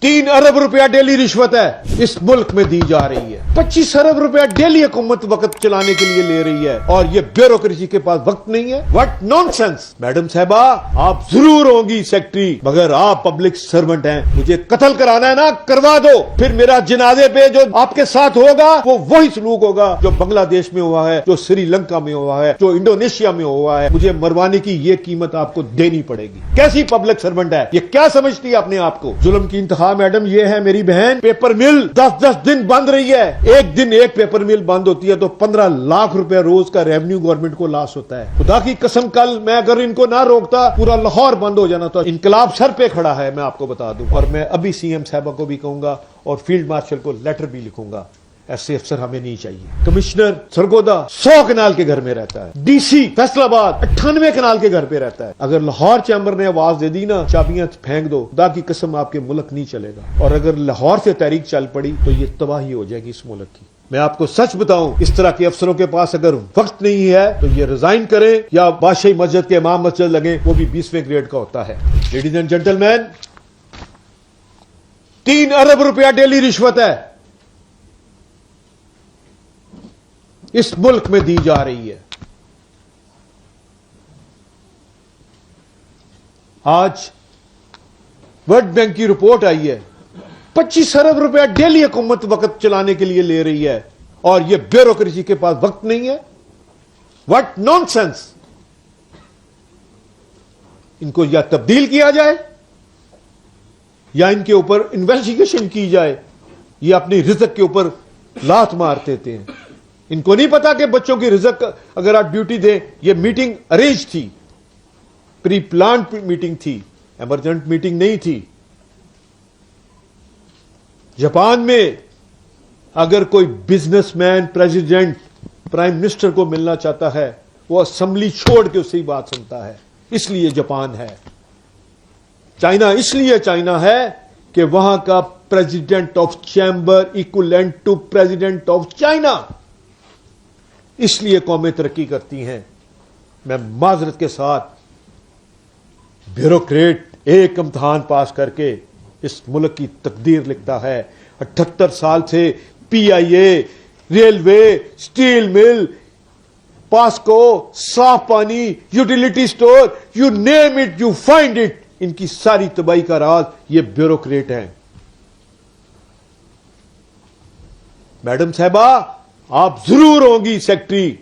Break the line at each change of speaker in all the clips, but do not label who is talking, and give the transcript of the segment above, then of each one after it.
3 अरब रुपया डेली रिश्वत है इस मुल्क में दी जा रही है। 25 अरब रुपया डेली हुकूमत वक्त चलाने के लिए ले रही है और ये ब्यूरोक्रेसी के पास वक्त नहीं है। What nonsense. मैडम साहबा, आप जरूर होंगी सेक्रेटरी, मगर आप पब्लिक सर्वेंट हैं। मुझे कत्ल कराना है ना, करवा दो। फिर मेरा जनाजे पे जो आपके साथ होगा वो वही सलूक होगा जो बांग्लादेश में हुआ है, जो श्रीलंका में हुआ है, जो इंडोनेशिया में हुआ है। मुझे मरवाने की ये कीमत आपको देनी पड़ेगी। कैसी पब्लिक सर्वेंट है ये? क्या समझती है अपने आप को? जुल्म की इंतहा मैडम ये है मेरी बहन। पेपर मिल 10-10 दिन बंद रही है। एक दिन एक पेपर मिल बंद होती है तो 15 लाख रुपया रोज का रेवेन्यू गवर्नमेंट को लॉस होता है। खुदा की कसम, कल मैं अगर इनको ना रोकता पूरा लाहौर बंद हो जाना। तो इनकलाब सर पे खड़ा है, मैं आपको बता दूं। और मैं अभी सीएम साहबा को भी कहूंगा और फील्ड मार्शल को लेटर भी लिखूंगा। ऐसे अफसर हमें नहीं चाहिए। कमिश्नर सरगोदा 100 कनाल के घर में रहता है। डीसी फैसलाबाद 98 कनाल के घर पे रहता है। अगर लाहौर चैम्बर ने आवाज दे दी ना, चाबियां फेंक दो, खुदा की कसम आपके मुल्क नहीं चलेगा। और अगर लाहौर से तहरीक चल पड़ी तो ये तबाही हो जाएगी इस मुल्क की। मैं आपको सच बताऊं, इस तरह के अफसरों के पास अगर वक्त नहीं है तो ये रिजाइन करें या बादशाही मस्जिद के इमाम मस्जिद लगे, वो भी 20वें ग्रेड का होता है। लेडीज एंड जेंटलमैन, 3 अरब रुपया डेली रिश्वत है इस मुल्क में दी जा रही है। आज वर्ल्ड बैंक की रिपोर्ट आई है, 25 अरब रुपया डेली हुकूमत वक्त चलाने के लिए ले रही है और यह ब्यूरोक्रेसी के पास वक्त नहीं है। What nonsense. इनको या तब्दील किया जाए या इनके ऊपर इन्वेस्टिगेशन की जाए। ये अपनी रिज़्क के ऊपर लात मार देते हैं। इनको नहीं पता कि बच्चों की रिज़्क अगर आप ड्यूटी दें। ये मीटिंग अरेंज थी, प्री प्लान मीटिंग थी, इमरजेंट मीटिंग नहीं थी। जापान में अगर कोई बिजनेसमैन प्रेसिडेंट प्राइम मिनिस्टर को मिलना चाहता है, वो असेंबली छोड़ के उससे ही बात सुनता है। इसलिए जापान है। चाइना इसलिए चाइना है कि वहां का president of chamber equivalent to president of China. इसलिए कौमें तरक्की करती हैं। मैं माजरत के साथ, ब्यूरोक्रेट एक इम्तहान पास करके इस मुल्क की तकदीर लिखता है। 78 साल से PIA, railway, steel mill, POCSO, साफ पानी, utility store, you name it you find it, इनकी सारी तबाही का राज ये ब्यूरोक्रेट हैं। मैडम साहबा, आप जरूर होंगी सेक्रेटरी,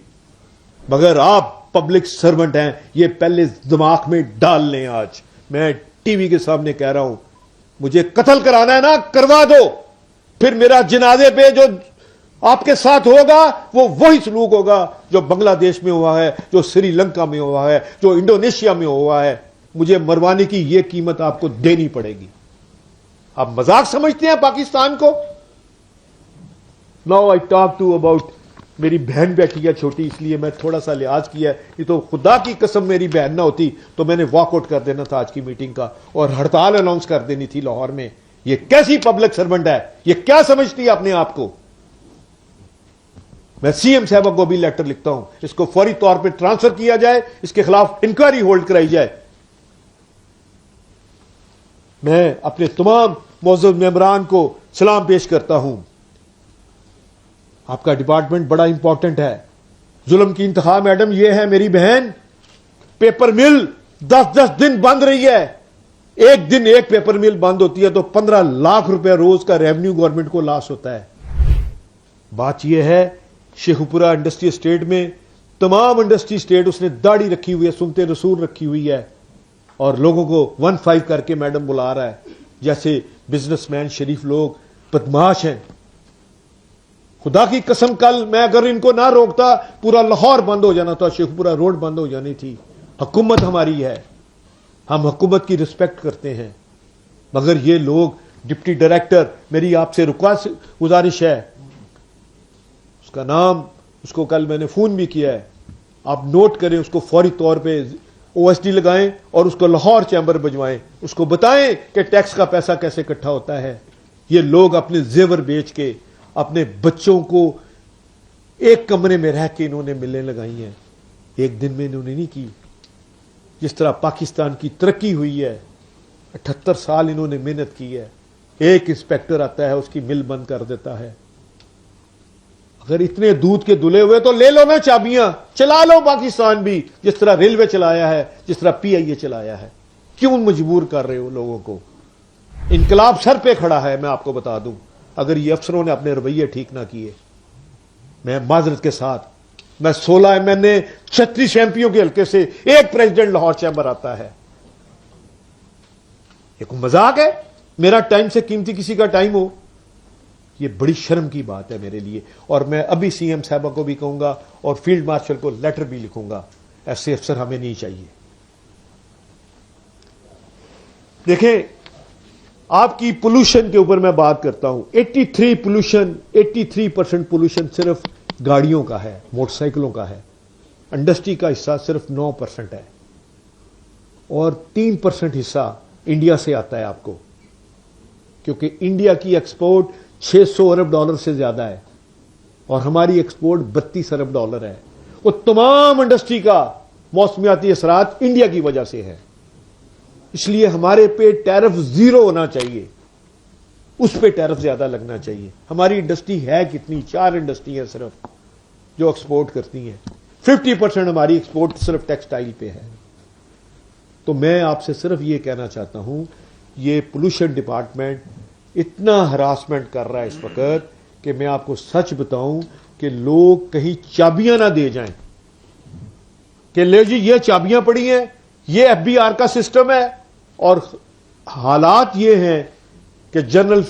मगर आप पब्लिक सर्वेंट हैं। ये पहले दिमाग में डाल लें। आज मैं टीवी के सामने कह रहा हूं, मुझे कत्ल कराना है ना, करवा दो। फिर मेरा जनाजे पे जो आपके साथ होगा वो वही सलूक होगा जो बांग्लादेश में हुआ है, जो श्रीलंका में हुआ है, जो इंडोनेशिया में हुआ है। मुझे मरवाने की ये कीमत आपको देनी पड़ेगी। आप मजाक समझते हैं पाकिस्तान को? Now I talk to about, मेरी बहन बैठी है छोटी, इसलिए मैं थोड़ा सा लिहाज किया है। ये तो खुदा की कसम मेरी बहन ना होती तो मैंने वॉकआउट कर देना था आज की मीटिंग का और हड़ताल अनाउंस कर देनी थी लाहौर में। ये कैसी पब्लिक सर्वेंट है? ये क्या समझती है अपने आप को? मैं सीएम साहब को भी लेटर लिखता हूं, इसको फौरी तौर पर ट्रांसफर किया जाए, इसके खिलाफ इंक्वायरी होल्ड कराई जाए। मैं अपने तमाम मौजूद मेंबरान को सलाम पेश करता हूं। आपका डिपार्टमेंट बड़ा इंपॉर्टेंट है। जुल्म की इंतहा मैडम ये है मेरी बहन। पेपर मिल 10-10 दिन बंद रही है। एक दिन एक पेपर मिल बंद होती है तो 15 लाख रुपया रोज का रेवेन्यू गवर्नमेंट को लॉस होता है। बात यह है, शेखुपुरा इंडस्ट्री स्टेट में तमाम इंडस्ट्री स्टेट उसने दाढ़ी रखी हुई है, सुनते रसूल रखी हुई है और लोगों को 1-5 करके मैडम बुला रहा है जैसे बिजनेसमैन शरीफ लोग बदमाश हैं। खुदा की कसम, कल मैं अगर इनको ना रोकता पूरा लाहौर बंद हो जाना था, शेखपुरा रोड बंद हो जानी थी। हुकूमत हमारी है, हम हुकूमत की रिस्पेक्ट करते हैं, मगर ये लोग डिप्टी डायरेक्टर, मेरी आपसे गुजारिश है, उसका नाम, उसको कल मैंने फोन भी किया है, आप नोट करें, उसको फौरी तौर पे ओएसडी लगाएं और उसको लाहौर चैम्बर भिजवाएं। उसको बताएं कि टैक्स का पैसा कैसे इकट्ठा होता है। ये लोग अपने जेवर बेच के अपने बच्चों को एक कमरे में रह के इन्होंने मिलें लगाई हैं। एक दिन में इन्होंने नहीं की। जिस तरह पाकिस्तान की तरक्की हुई है, 78 साल इन्होंने मेहनत की है, ایک انسپیکٹر آتا ہے اس کی مل بند کر دیتا ہے. اگر اتنے دودھ کے دلے ہوئے تو لے لو نا چابیاں, چلا لو پاکستان بھی, جس طرح ریلوے چلایا ہے, جس طرح پی آئی اے چلایا ہے. کیوں مجبور کر رہے ہو لوگوں کو؟ انقلاب سر پہ کھڑا ہے. میں آپ کو بتا دوں, اگر یہ افسروں نے اپنے رویے ٹھیک نہ کیے, میں معذرت کے ساتھ, میں 16 میں نے 36 ایم پیوں کے حلقے سے ایک پریزیڈنٹ لاہور چیمبر آتا ہے. یہ کوئی مذاق ہے؟ میرا ٹائم سے قیمتی کسی کا ٹائم ہو, یہ بڑی شرم کی بات ہے میرے لیے. اور میں ابھی سی ایم صاحبہ کو بھی کہوں گا اور فیلڈ مارشل کو لیٹر بھی لکھوں گا, ایسے افسر ہمیں نہیں چاہیے. دیکھیں, آپ کی پولوشن کے اوپر میں بات کرتا ہوں. 83% پولوشن صرف گاڑیوں کا ہے, موٹر سائیکلوں کا ہے. انڈسٹری کا حصہ صرف 9% ہے, اور 3% حصہ انڈیا سے آتا ہے آپ کو, کیونکہ انڈیا کی ایکسپورٹ $600 ارب سے زیادہ ہے اور ہماری ایکسپورٹ $32 ارب ہے. وہ تمام انڈسٹری کا موسمیاتی اثرات انڈیا کی وجہ سے ہے. اس لیے ہمارے پہ ٹیرف 0 ہونا چاہیے, اس پہ ٹیرف زیادہ لگنا چاہیے. ہماری انڈسٹری ہے کتنی؟ 4 انڈسٹری ہیں صرف جو ایکسپورٹ کرتی ہیں. 50% ہماری ایکسپورٹ صرف ٹیکسٹائل پہ ہے. تو میں آپ سے صرف یہ کہنا چاہتا ہوں, یہ پولوشن ڈپارٹمنٹ اتنا ہراسمنٹ کر رہا ہے اس وقت کہ میں آپ کو سچ بتاؤں کہ لوگ کہیں چابیاں نہ دے جائیں کہ لے جی یہ چابیاں پڑی ہیں, یہ ایف بی آر کا سسٹم ہے. اور حالات یہ ہیں کہ جنرل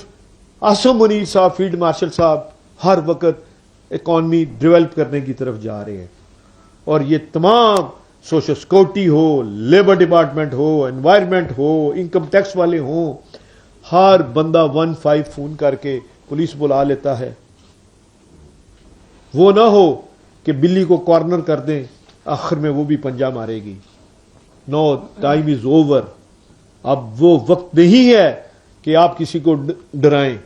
عاصم منیر صاحب, فیلڈ مارشل صاحب ہر وقت اکانومی ڈیولپ کرنے کی طرف جا رہے ہیں, اور یہ تمام سوشل سیکورٹی ہو, لیبر ڈپارٹمنٹ ہو, انوائرمنٹ ہو, انکم ٹیکس والے ہوں, ہر بندہ 15 فون کر کے پولیس بلا لیتا ہے. وہ نہ ہو کہ بلی کو کارنر کر دیں, آخر میں وہ بھی پنجہ مارے گی. نو, ٹائم از اوور. اب وہ وقت نہیں ہے کہ آپ کسی کو ڈرائیں.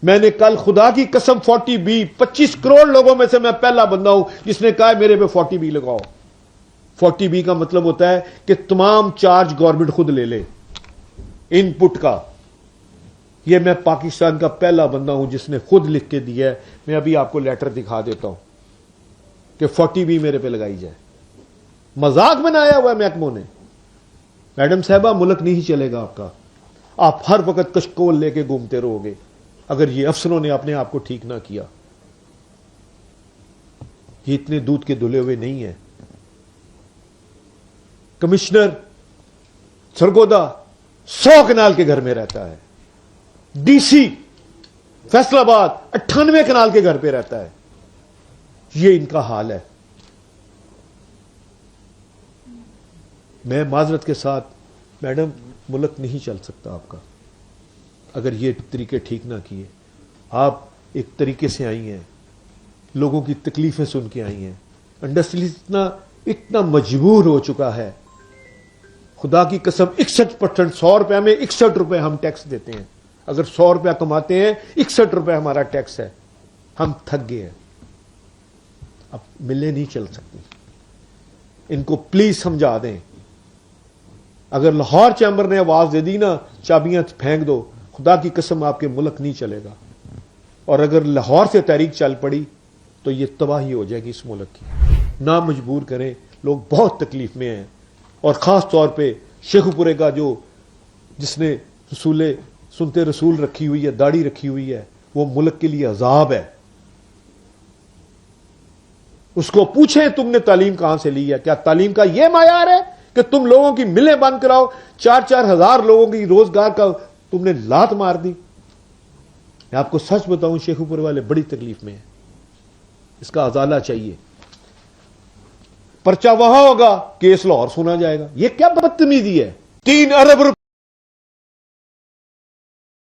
میں نے کل خدا کی قسم 40B 25 کروڑ لوگوں میں سے میں پہلا بندہ ہوں جس نے کہا میرے پہ 40B لگاؤ. 40B کا مطلب ہوتا ہے کہ تمام چارج گورنمنٹ خود لے لے ان پٹ کا. یہ میں پاکستان کا پہلا بندہ ہوں جس نے خود لکھ کے دیا ہے. میں ابھی آپ کو لیٹر دکھا دیتا ہوں کہ 40B میرے پہ لگائی جائے. مذاق بنایا ہوا ہے محکموں نے. میڈم صاحبہ, ملک نہیں چلے گا آپ کا. آپ ہر وقت کشکول لے کے گھومتے رہو گے اگر یہ افسروں نے اپنے آپ کو ٹھیک نہ کیا. یہ اتنے دودھ کے دھلے ہوئے نہیں ہیں. کمشنر سرگودا 100 کنال کے گھر میں رہتا ہے. ڈی سی فیصل آباد 98 کنال کے گھر پہ رہتا ہے. یہ ان کا حال ہے. میں معذرت کے ساتھ, میڈم, ملک نہیں چل سکتا آپ کا اگر یہ طریقے ٹھیک نہ کیے. آپ ایک طریقے سے آئی ہیں, لوگوں کی تکلیفیں سن کے آئی ہیں. انڈسٹری اتنا مجبور ہو چکا ہے, خدا کی قسم 61%, 100 روپے میں 61 روپے ہم ٹیکس دیتے ہیں. اگر 100 روپیہ کماتے ہیں 61 روپے ہمارا ٹیکس ہے. ہم تھک گئے ہیں, اب ملیں نہیں چل سکتی. ان کو پلیز سمجھا دیں. اگر لاہور چیمبر نے آواز دے دی نا چابیاں پھینک دو, خدا کی قسم آپ کے ملک نہیں چلے گا. اور اگر لاہور سے تحریک چل پڑی تو یہ تباہی ہو جائے گی اس ملک کی. نہ مجبور کریں, لوگ بہت تکلیف میں ہیں. اور خاص طور پہ شیخو پورے کا جس نے سنتے رسول رکھی ہوئی ہے, داڑھی رکھی ہوئی ہے, وہ ملک کے لیے عذاب ہے. اس کو پوچھیں تم نے تعلیم کہاں سے لی ہے؟ کیا تعلیم کا یہ معیار ہے کہ تم لوگوں کی ملیں بند کراؤ؟ 4-4 ہزار لوگوں کی روزگار کا تم نے لات مار دی. میں آپ کو سچ بتاؤں, شیخو پورے والے بڑی تکلیف میں ہیں. اس کا ازالہ چاہیے. پرچہ وہاں ہوگا, کیس لاہور سنا جائے گا. یہ کیا بدتمیزی ہے؟ 3 ارب روپے